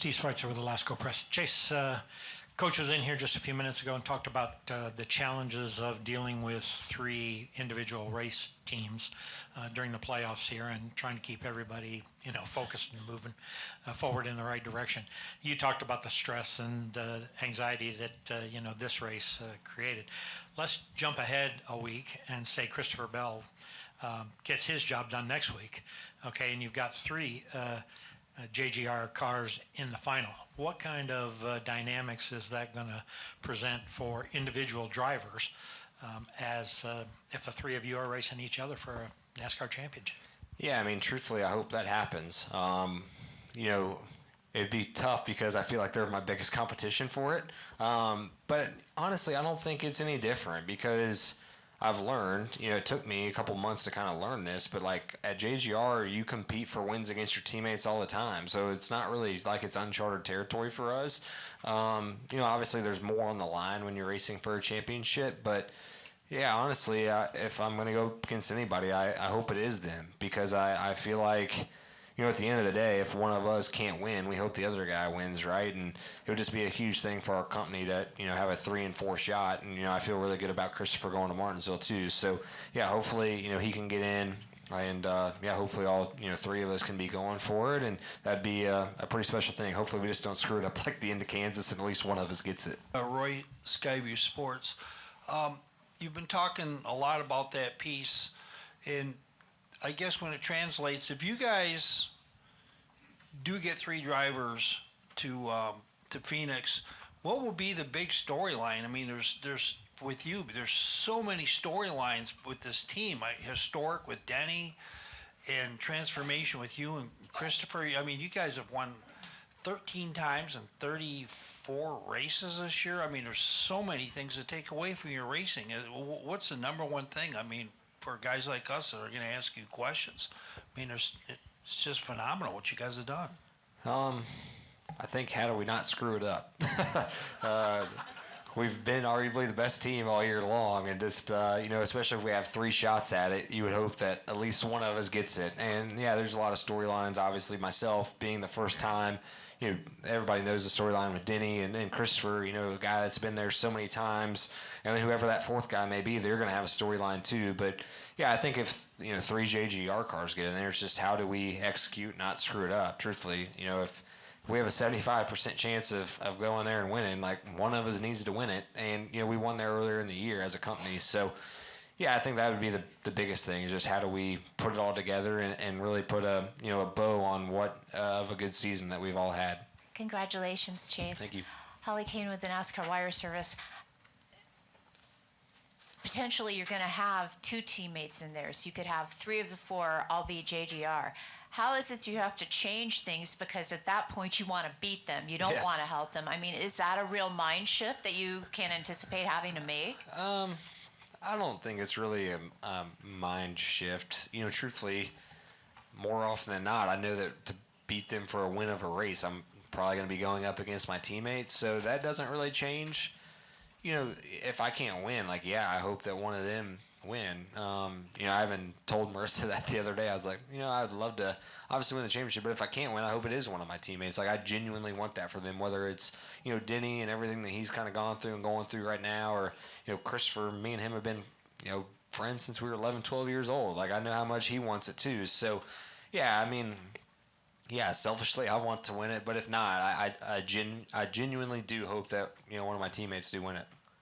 Steve Schweitzer with the Lasco Press. Chase, Coach was in here just a few minutes ago and talked about the challenges of dealing with 3 individual race teams during the playoffs here and trying to keep everybody, focused and moving forward in the right direction. You talked about the stress and anxiety that, this race created. Let's jump ahead a week and say Christopher Bell gets his job done next week, okay, and you've got 3 JGR cars in the final. What kind of dynamics is that going to present for individual drivers as if the 3 of you are racing each other for a NASCAR championship? Yeah, I mean, truthfully, I hope that happens. It'd be tough because I feel like they're my biggest competition for it. But honestly, I don't think it's any different because I've learned, it took me a couple months to kind of learn this, but like at JGR, you compete for wins against your teammates all the time. So it's not really like it's uncharted territory for us. Obviously there's more on the line when you're racing for a championship, but yeah, honestly, if I'm going to go against anybody, I hope it is them because I feel like, at the end of the day, if one of us can't win, we hope the other guy wins, right? And it would just be a huge thing for our company to, have a 3 and 4 shot. And, I feel really good about Christopher going to Martinsville too. So, yeah, hopefully, he can get in. And, hopefully all, 3 of us can be going for it. And that'd be a pretty special thing. Hopefully we just don't screw it up like the end of Kansas and at least one of us gets it. Roy, Skyview Sports. You've been talking a lot about that piece. And I guess when it translates, if you guys do get 3 drivers to Phoenix, what will be the big storyline? I mean, there's with you, there's so many storylines with this team. Historic with Denny, and transformation with you and Christopher. I mean, you guys have won 13 times and 34 races this year. I mean, there's so many things to take away from your racing. What's the number one thing? I mean, for guys like us that are going to ask you questions. I mean, it's just phenomenal what you guys have done. I think how do we not screw it up? We've been arguably the best team all year long, and just, especially if we have 3 shots at it, you would hope that at least one of us gets it. And, yeah, there's a lot of storylines. Obviously, myself being the first time, everybody knows the storyline with Denny and Christopher, a guy that's been there so many times. And then whoever that 4th guy may be, they're going to have a storyline too. But, yeah, I think if, 3 JGR cars get in there, it's just how do we execute, not screw it up. Truthfully, if we have a 75% chance of going there and winning, like one of us needs to win it. And, we won there earlier in the year as a company. So, yeah, I think that would be the biggest thing is just how do we put it all together and really put a bow on what of a good season that we've all had. Congratulations, Chase. Thank you. Holly Kane with the NASCAR Wire Service. Potentially you're going to have 2 teammates in there, so you could have 3 of the 4 all be JGR. How is it you have to change things because at that point you want to beat them, you don't want to help them? I mean, is that a real mind shift that you can anticipate having to make? I don't think it's really a mind shift. Truthfully, more often than not, I know that to beat them for a win of a race, I'm probably going to be going up against my teammates, so that doesn't really change. If I can't win, I hope that one of them win. I even told Marissa that the other day. I was like, I'd love to obviously win the championship, but if I can't win, I hope it is one of my teammates. I genuinely want that for them, whether it's, Denny and everything that he's kind of gone through and going through right now, or, Christopher, me and him have been, friends since we were 11, 12 years old. I know how much he wants it too. So, yeah, I mean, yeah, selfishly, I want to win it, but if not, I genuinely do hope that, one of my teammates do win it.